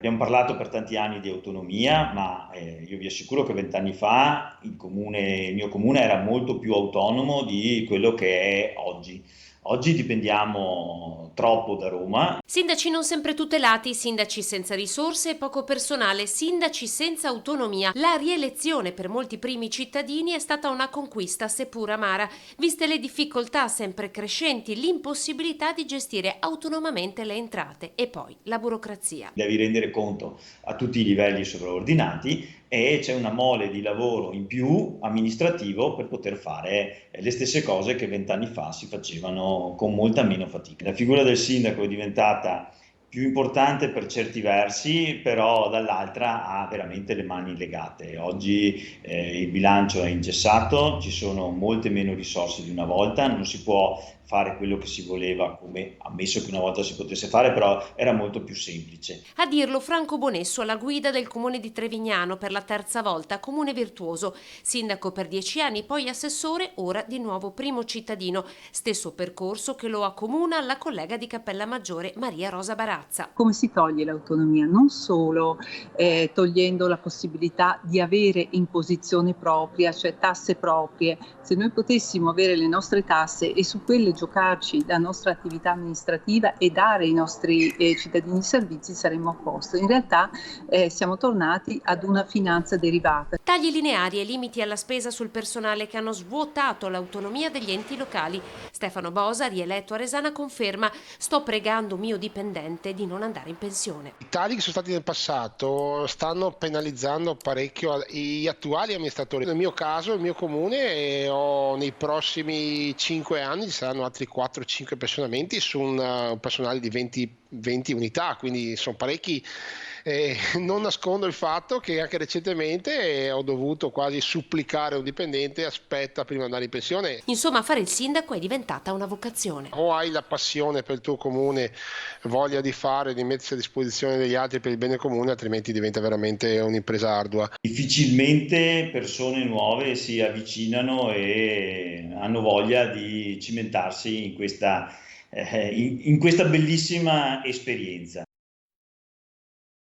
Abbiamo parlato per tanti anni di autonomia, ma io vi assicuro che 20 anni fa il mio comune era molto più autonomo di quello che è oggi. Oggi dipendiamo troppo da Roma. Sindaci non sempre tutelati, sindaci senza risorse e poco personale, sindaci senza autonomia. La rielezione per molti primi cittadini è stata una conquista, seppur amara, viste le difficoltà sempre crescenti, l'impossibilità di gestire autonomamente le entrate e poi la burocrazia. Devi rendere conto a tutti i livelli sovraordinati e c'è una mole di lavoro in più amministrativo per poter fare le stesse cose che 20 anni fa si facevano con molta meno fatica. La figura del sindaco è diventata più importante per certi versi, però dall'altra ha veramente le mani legate. Oggi il bilancio è ingessato, ci sono molte meno risorse di una volta, non si può fare quello che si voleva, come ammesso che una volta si potesse fare, però era molto più semplice. A dirlo Franco Bonesso, alla guida del comune di Trevignano per la terza volta, comune virtuoso, sindaco per 10 anni, poi assessore, ora di nuovo primo cittadino, stesso percorso che lo accomuna alla collega di Cappellamaggiore Maria Rosa Barazza. Come si toglie l'autonomia? Non solo togliendo la possibilità di avere imposizione propria, cioè tasse proprie. Se noi potessimo avere le nostre tasse e su quelle giocarci la nostra attività amministrativa e dare ai nostri cittadini servizi, saremmo a posto. In realtà siamo tornati ad una finanza derivata. Tagli lineari e limiti alla spesa sul personale che hanno svuotato l'autonomia degli enti locali. Stefano Bosa, rieletto a Resana, conferma: sto pregando mio dipendente di non andare in pensione. I tagli che sono stati nel passato stanno penalizzando parecchio gli attuali amministratori. Nel mio caso, il mio comune, nei prossimi 5 anni ci saranno altri 4-5 pensionamenti su un personale di 20 unità, quindi sono parecchi. Non nascondo il fatto che anche recentemente ho dovuto quasi supplicare un dipendente: aspetta prima di andare in pensione. Insomma, fare il sindaco è diventata una vocazione. O hai la passione per il tuo comune, voglia di fare, di mettersi a disposizione degli altri per il bene comune, altrimenti diventa veramente un'impresa ardua. Difficilmente persone nuove si avvicinano e hanno voglia di cimentarsi in questa bellissima esperienza.